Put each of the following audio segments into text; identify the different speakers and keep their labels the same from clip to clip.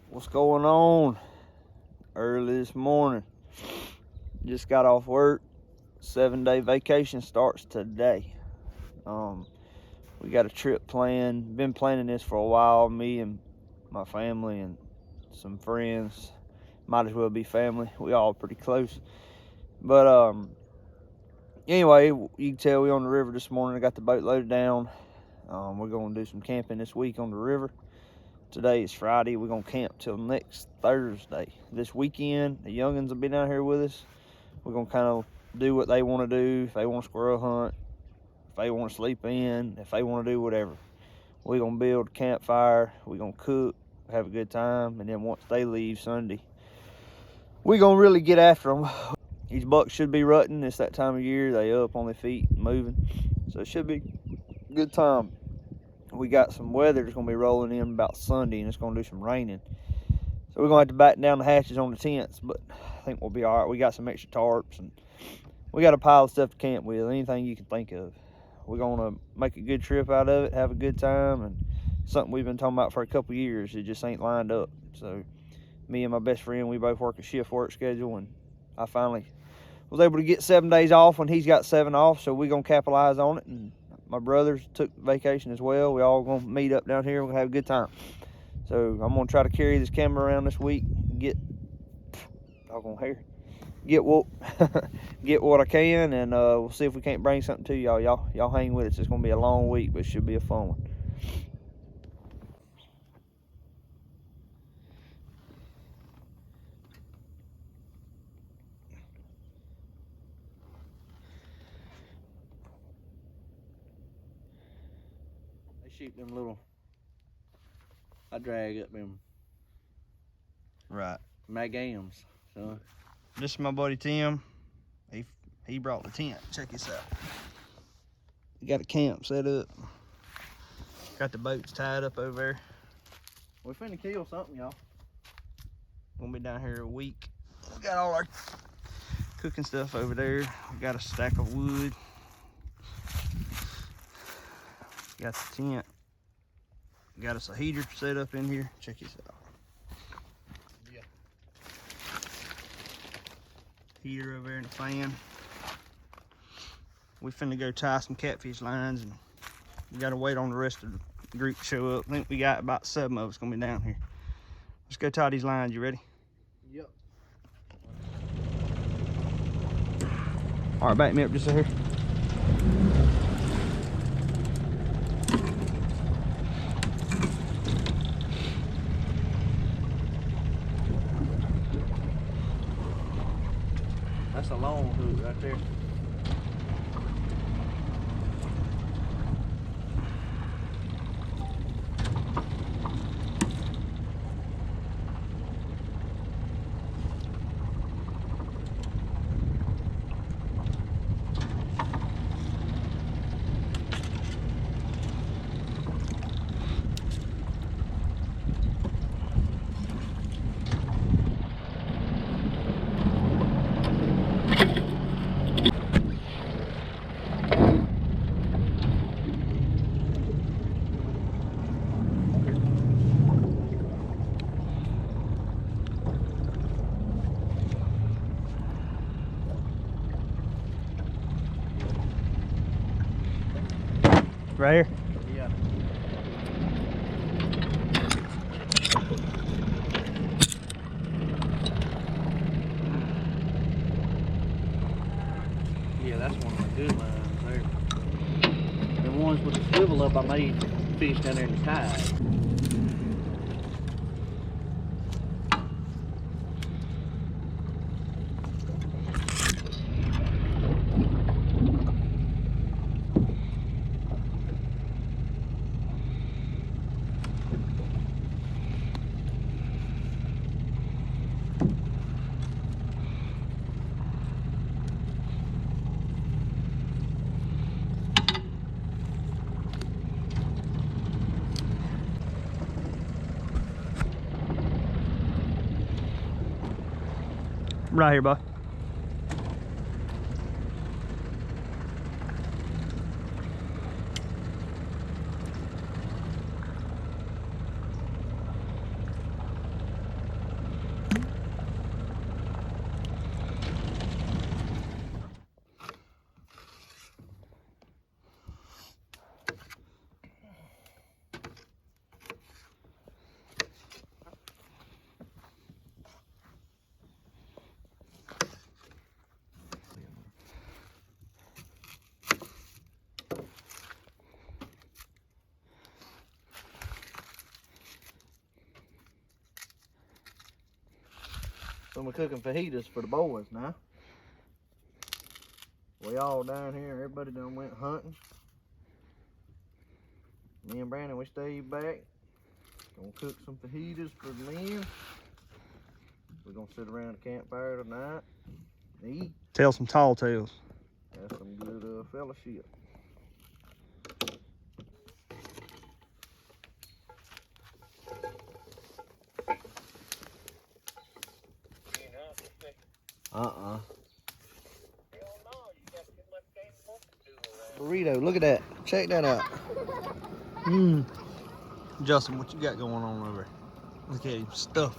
Speaker 1: What's going on? Early this morning. Just got off work. 7-day vacation starts today. We got a trip planned. Been planning this for a while. Me and my family and some friends. Might as well be family. We all pretty close. But anyway, you can tell we on the river this morning. I got the boat loaded down. We're gonna do some camping this week on the river. Today is Friday. We're gonna camp till next Thursday. This weekend, the youngins will be down here with us. We're gonna kind of do what they want to do. If they want to squirrel hunt, if they want to sleep in, if they want to do whatever. We're gonna build a campfire. We're gonna cook, have a good time, and then once they leave Sunday, we're gonna really get after them. These bucks should be rutting. It's that time of year. They up on their feet, moving, so it should be a good time. We got some weather that's going to be rolling in about Sunday, and it's going to do some raining. So we're going to have to batten down the hatches on the tents, but I think we'll be all right. We got some extra tarps, and we got a pile of stuff to camp with, anything you can think of. We're going to make a good trip out of it, have a good time, and something we've been talking about for a couple years. It just ain't lined up. So me and my best friend, we both work a shift work schedule, and I finally was able to get 7 days off when he's got 7 off, so we're going to capitalize on it. And my brothers took vacation as well. We all gonna meet up down here. We're gonna have a good time. So I'm gonna try to carry this camera around this week. Get what get what I can, and we'll see if we can't bring something to y'all. Y'all hang with us. It's gonna be a long week, but it should be a fun one. Shoot them little, I drag up them magams. So this is my buddy Tim. He brought the tent. Check this out. We got a camp set up. Got the boats tied up over there. We're finna kill something, y'all. Gonna be down here a week. We got all our cooking stuff over there. We got a stack of wood. Got the tent. Got us a heater set up in here. Check this out. Yeah. Heater over there in the fan. We finna go tie some catfish lines, and we gotta wait on the rest of the group to show up. I think we got about 7 of us gonna be down here. Let's go tie these lines. You ready? Yep. All right, back me up just right here. That's a long hook right there. Right here? Yeah. Yeah, that's one of the good lines there. The ones with the swivel up I made fish down there in the tide. Right here, bud. So we're cooking fajitas for the boys now. We all down here, everybody done went hunting. Me and Brandon, we stayed back. Gonna cook some fajitas for the men. We're gonna sit around the campfire tonight and eat.
Speaker 2: Tell some tall tales.
Speaker 1: Have some good fellowship. Burrito, look at that. Check that out.
Speaker 2: Justin, what you got going on over there? Look at him, stuff.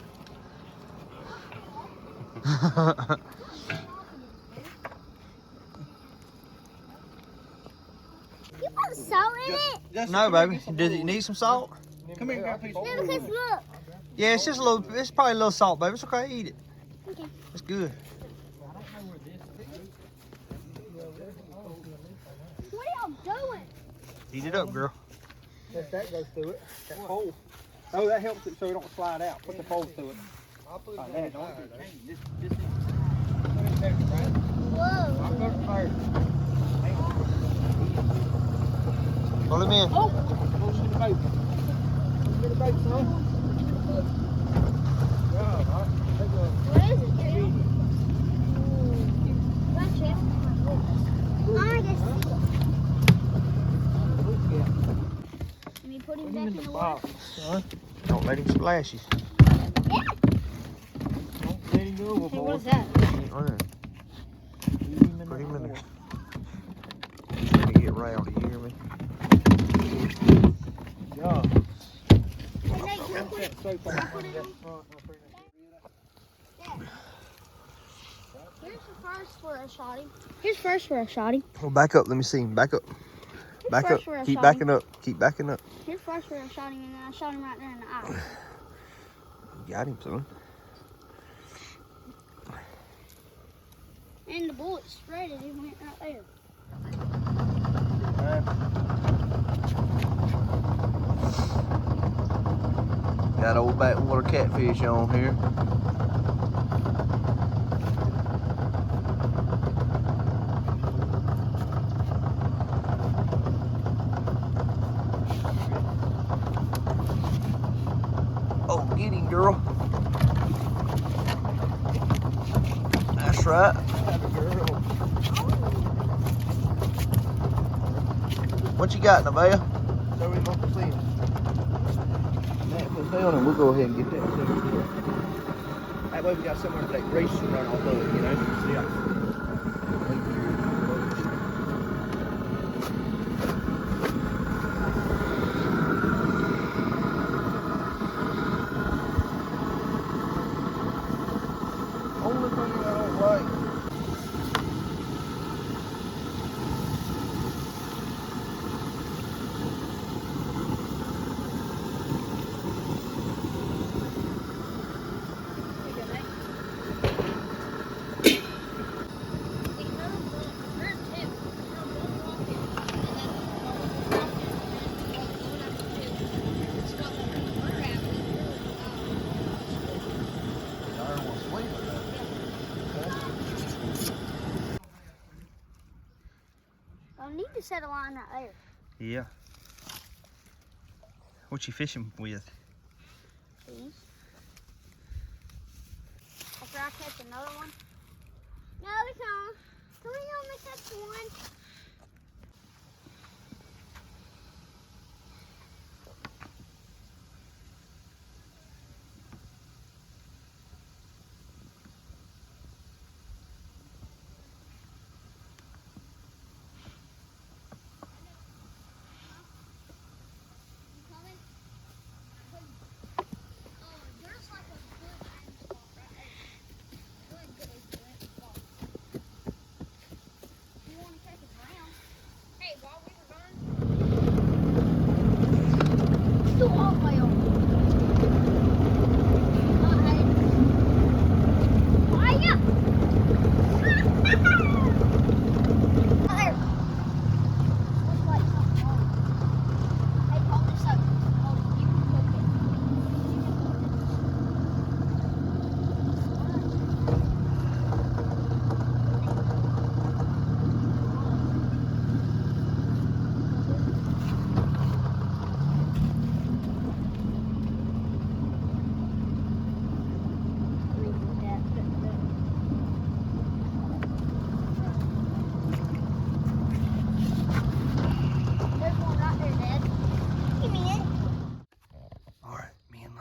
Speaker 3: You put salt in it?
Speaker 2: No, baby. Did you need some salt?
Speaker 1: Come here and grab a piece of
Speaker 3: No, because look.
Speaker 2: Yeah, it's just a little. It's probably a little salt, baby. It's okay. Eat it.
Speaker 3: Okay.
Speaker 2: It's good.
Speaker 3: What are y'all doing?
Speaker 2: Eat it up, girl.
Speaker 4: That goes through it. That pole. Oh, that helps it so it don't slide out. Put the pole through it.
Speaker 1: I'll put
Speaker 4: Like
Speaker 1: it
Speaker 4: that,
Speaker 1: down.
Speaker 4: don't you?
Speaker 3: Whoa.
Speaker 4: I'll go first.
Speaker 2: Pull him in.
Speaker 4: Oh! Go in the boat. Get the boat, son. Yeah, all right. Take a...
Speaker 3: What is it, Jim? Gotcha. I guess Let me put him back in the water.
Speaker 4: Son.
Speaker 2: Don't let him splash you.
Speaker 3: Yeah.
Speaker 4: Don't let him go overboard.
Speaker 3: Hey, what is that?
Speaker 2: He ain't running. Put him in there. Let me get rowdy. You hear me?
Speaker 4: Yeah.
Speaker 3: Hey, Nate, can I put it?
Speaker 4: Soap on
Speaker 3: put it
Speaker 4: that
Speaker 3: in?
Speaker 4: front.
Speaker 3: Here's the first for a shotty. Here's first for a shotty.
Speaker 2: Well, back up. Let me see him. Back up. Back up.
Speaker 3: First for a
Speaker 2: Keep
Speaker 3: shotty.
Speaker 2: backing up. Keep backing up.
Speaker 3: Here's first for a shotty, and then I shot him right there in the eye.
Speaker 2: You got him, son.
Speaker 3: And the bullet sprayed it. It went right there.
Speaker 2: Got old backwater catfish on here. Oh, get him, girl. That's right. What you got, Nevaeh?
Speaker 1: So we hope to see him. Matt put down and we'll go ahead and get that. That way we got somewhere to take grease and run off of it, you know? Yeah. Only thing I don't like.
Speaker 3: I need to set a line right there.
Speaker 2: Yeah. What you fishing with?
Speaker 3: Please. After I catch another one. No, it's not. Can we only catch one?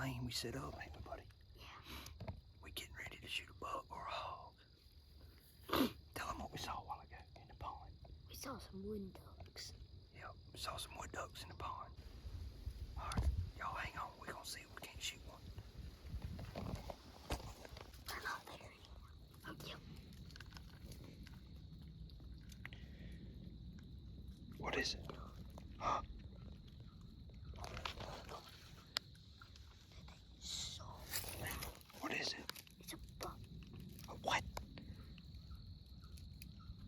Speaker 1: lane we set up, ain't we, buddy? Yeah. We getting ready to shoot a buck or a hog. Tell them what we saw a while ago in the pond.
Speaker 3: We saw some wood ducks.
Speaker 1: Yep, we saw some wood ducks in the pond. All right, y'all hang on. We're gonna see if we can't shoot one.
Speaker 3: They're not there anymore. Oh, yep.
Speaker 1: What is it? What is it?
Speaker 3: It's a buck.
Speaker 1: A what?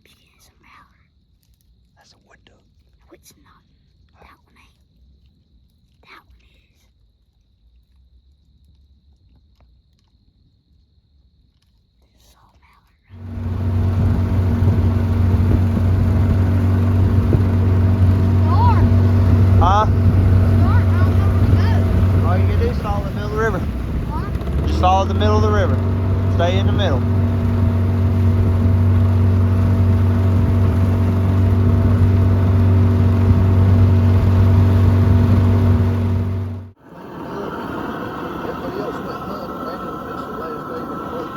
Speaker 3: It is a mallard.
Speaker 1: That's a wood duck.
Speaker 3: No, it's not. That one ain't. That one is. It's all mallard. Darn!
Speaker 1: Huh?
Speaker 3: Darn, I don't know where to go.
Speaker 1: All you can do is follow the middle of the river.
Speaker 3: What?
Speaker 1: Just follow the middle of the river. Stay in the middle.
Speaker 2: Everybody else went hunting. Brandon was just the last day of work.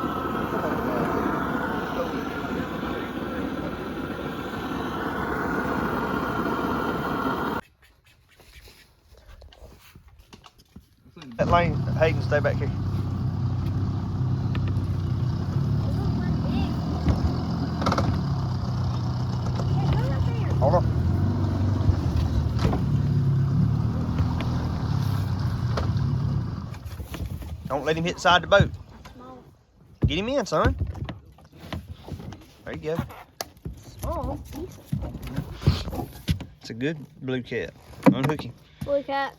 Speaker 1: That lane, Hayden, stay back here. Hold on. Don't let him hit the side of the boat. Get him in, son. There you go.
Speaker 3: Small.
Speaker 1: It's a good blue cat. Unhook him.
Speaker 3: Blue cat.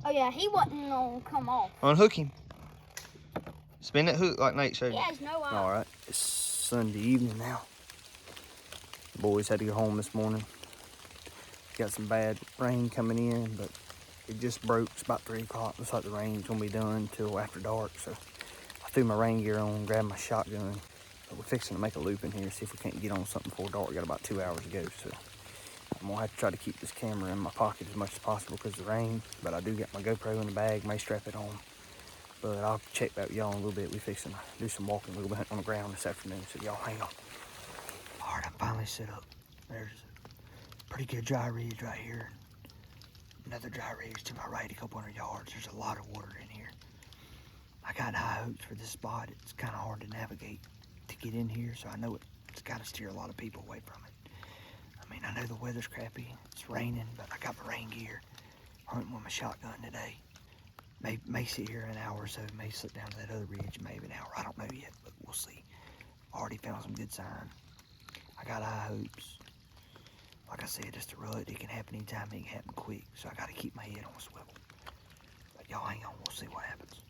Speaker 3: Oh yeah, he wasn't gonna come off.
Speaker 1: Unhook him. Spin that hook like Nate showed
Speaker 3: He
Speaker 1: you.
Speaker 3: has no eyes.
Speaker 1: All right. It's Sunday evening now. The boys had to go home this morning. Got some bad rain coming in, but it just broke. It's about 3 o'clock. Looks like the rain's gonna be done till after dark. So I threw my rain gear on, grabbed my shotgun. But we're fixing to make a loop in here, see if we can't get on something before dark. We got about 2 hours to go, so I'm gonna have to try to keep this camera in my pocket as much as possible because of the rain. But I do got my GoPro in the bag, may strap it on. But I'll check back with y'all in a little bit. We fixing to do some walking, a little bit on the ground this afternoon, so y'all hang on. All right, I finally set up. There's a pretty good dry ridge right here. Another dry ridge to my right, a couple hundred yards. There's a lot of water in here. I got high hopes for this spot. It's kind of hard to navigate to get in here, so I know it's got to steer a lot of people away from it. I mean, I know the weather's crappy. It's raining, but I got my rain gear. Hunting with my shotgun today. May sit here an hour or so. May slip down to that other ridge, maybe an hour. I don't know yet, but we'll see. Already found some good sign. I got high hopes. Like I said, it's a rut. It can happen anytime. It can happen quick. So I got to keep my head on a swivel. But y'all hang on. We'll see what happens.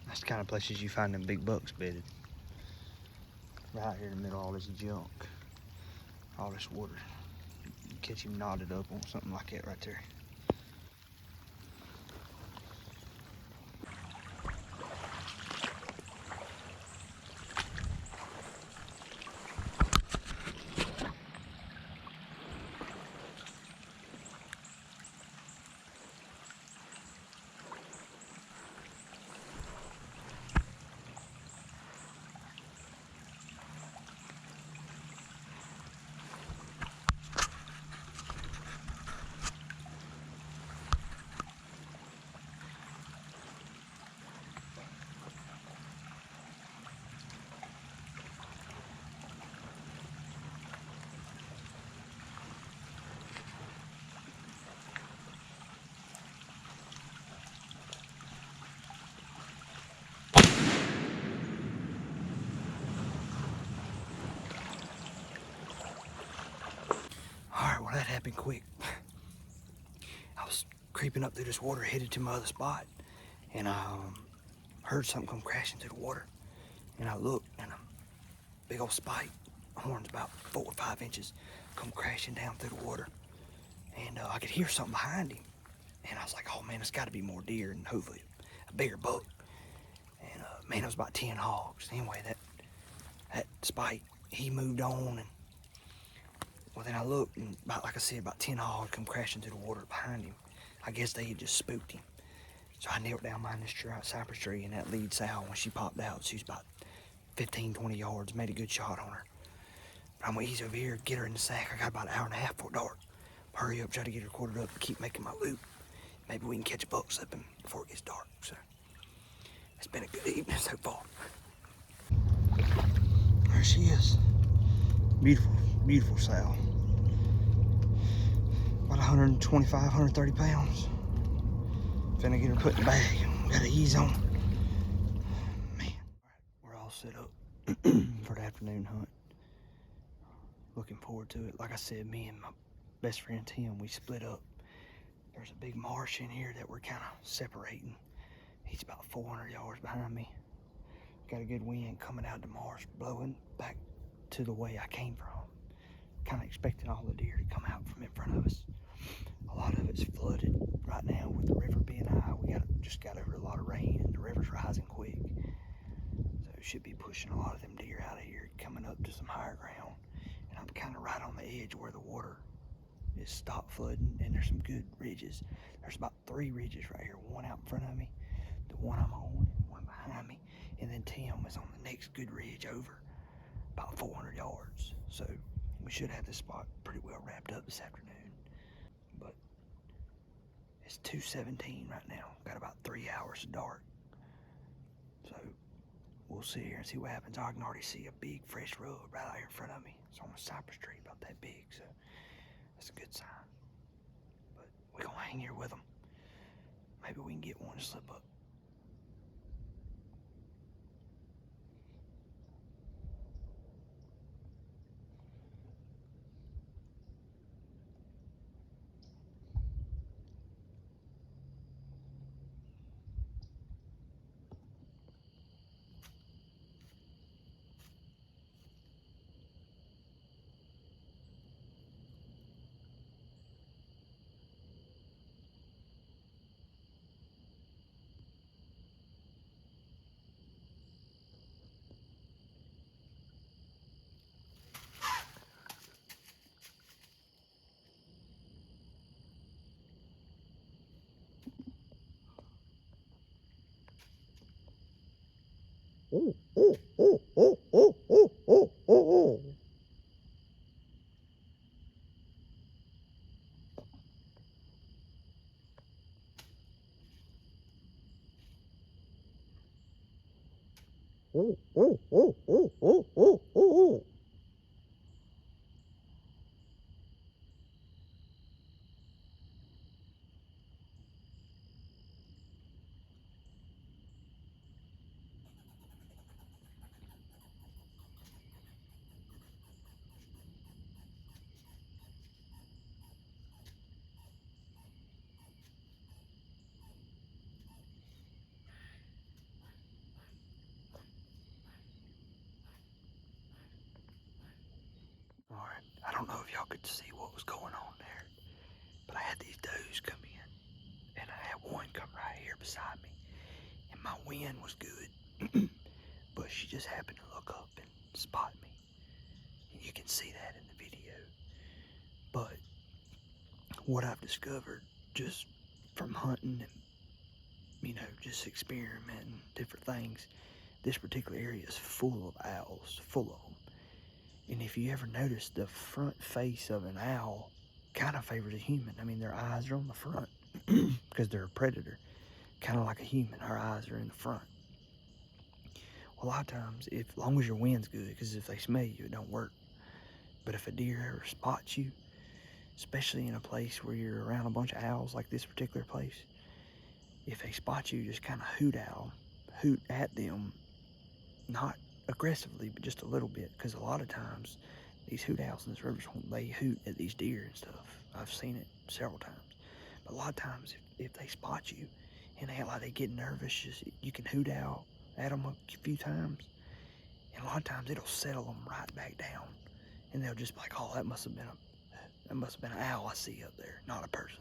Speaker 1: That's the kind of places you find them big bucks bedded. Right here in the middle of all this junk. All this water. You catch him knotted up on something like that right there.
Speaker 2: happened quick. I was creeping up through this water, headed to my other spot, and I heard something come crashing through the water. And I looked, and a big old spike, horns about 4 or 5 inches, come crashing down through the water. And I could hear something behind him. And I was like, oh man, it's got to be more deer and hopefully a bigger buck. And man, it was about 10 hogs. Anyway, that spike, he moved on, and well, then I looked, and about, like I said, about 10 hogs come crashing through the water behind him. I guess they had just spooked him. So I knelt down behind this cypress tree, and that lead sow, when she popped out, she was about 15, 20 yards, made a good shot on her. But I'm gonna ease over here, get her in the sack. I got about an hour and a half before dark. Hurry up, try to get her quartered up, and keep making my loop. Maybe we can catch a buck slipping before it gets dark. So it's been a good evening so far. There she is. Beautiful, beautiful sow. About 125, 130 pounds. Finna get her put in the bag. Gotta ease on. Man, we're all set up for the afternoon hunt. Looking forward to it. Like I said, me and my best friend Tim, we split up. There's a big marsh in here that we're kind of separating. He's about 400 yards behind me. Got a good wind coming out of the marsh, blowing back to the way I came from. Kind of expecting all the deer to come out from in front of us. A lot of it's flooded right now with the river being high. We just got over a lot of rain, and the river's rising quick. So it should be pushing a lot of them deer out of here, coming up to some higher ground. And I'm kind of right on the edge where the water is stopped flooding, and there's some good ridges. There's about 3 ridges right here, one out in front of me, the one I'm on, and one behind me, and then Tim is on the next good ridge over, about 400 yards. So we should have this spot pretty well wrapped up this afternoon. But it's 2:17 right now. Got about 3 hours of dark. So we'll sit here and see what happens. I can already see a big fresh rub right out here in front of me. It's on a cypress tree about that big, so that's a good sign. But we're gonna hang here with them. Maybe we can get one to slip up. Alright, I don't know if y'all could see what was going on there, but I had these does come in, and I had one come right here beside me, and my wind was good, but she just happened to look up and spot me, and you can see that in the video. But what I've discovered just from hunting and, you know, just experimenting different things, this particular area is full of owls, full of them. And if you ever notice, the front face of an owl kind of favors a human. I mean, their eyes are on the front because they're a predator, kind of like a human. Our eyes are in the front. Well, a lot of times, as long as your wind's good, because if they smell you, it don't work. But if a deer ever spots you, especially in a place where you're around a bunch of owls, like this particular place, if they spot you, just kind of hoot at them, not aggressively, but just a little bit, because a lot of times these hoot owls in this river swamp, they hoot at these deer and stuff. I've seen it several times. But a lot of times, if they spot you and they act like they get nervous, you can hoot owl at them a few times, and a lot of times it'll settle them right back down, and they'll just be like, "Oh, that must have been an owl I see up there, not a person."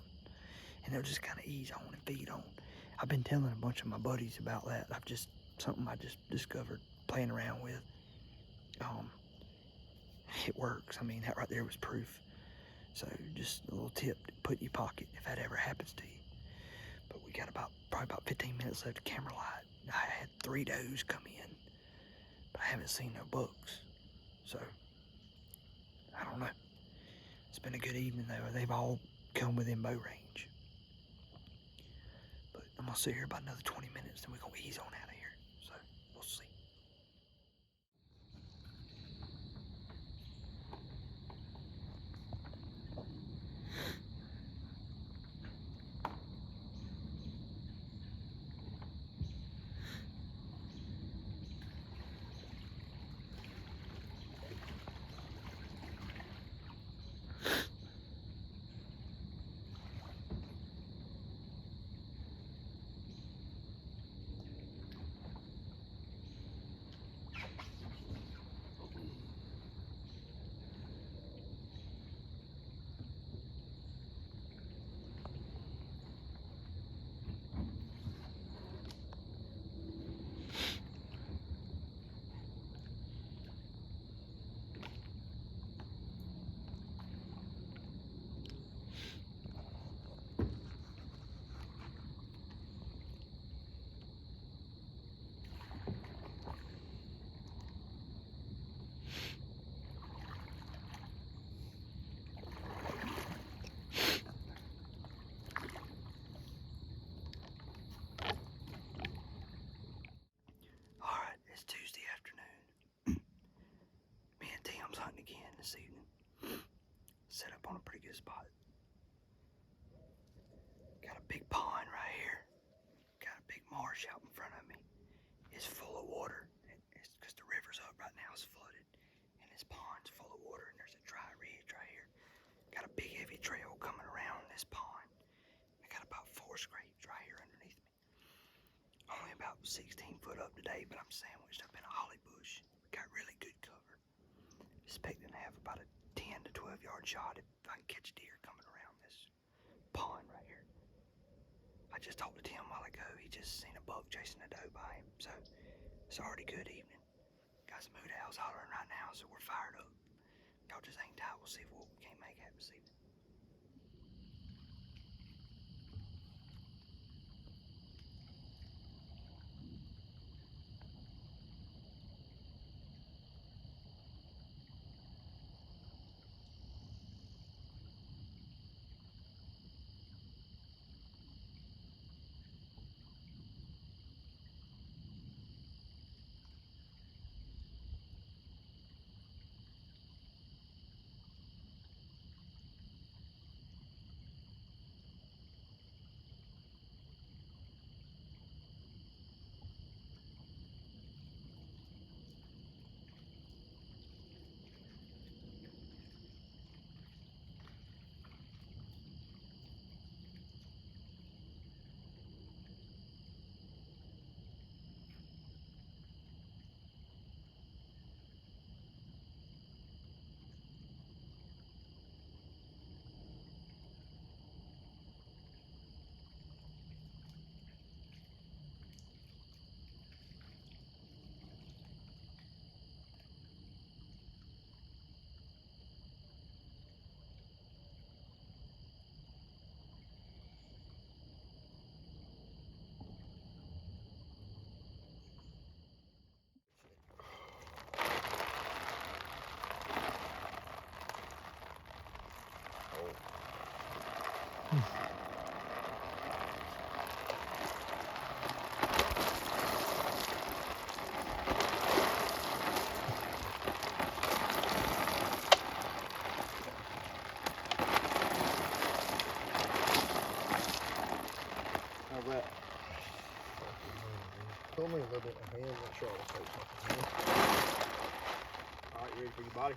Speaker 2: And they'll just kind of ease on and feed on. I've been telling a bunch of my buddies about that. Something I just discovered playing around with. It works. I mean, that right there was proof. So just a little tip to put in your pocket if that ever happens to you. But we got probably about 15 minutes left of camera light. I had 3 does come in, but I haven't seen no bucks. So I don't know. It's been a good evening though. They've all come within bow range. But I'm gonna sit here about another 20 minutes, then we're gonna ease on out of here. So we'll see. Alright, it's Tuesday afternoon. Me and Tim's hunting again this evening. Set up on a pretty good spot. Got a big pond right here. Got a big marsh out in front of me. It's full of water. It's because the river's up right now. It's flooded. And this pond's full of water. And there's a dry ridge right here. Got a big heavy trail coming around this pond. I got about 4 scrapes right here underneath me. Only about 16 foot up today, but I'm sandwiched up in a holly bush. Got really good cover. Expecting to have about a 10 to 12 yard shot if I can catch a deer coming around this pond right here. I just talked to Tim a while ago. He just seen a buck chasing a doe by him, so it's already good evening. Got some hoot owls hollering right now, so we're fired up. Y'all just hang tight. We'll see what we can't make happen this evening.
Speaker 4: Pull me a little bit in my hand, make sure I don't take something. Alright, Ready for your body?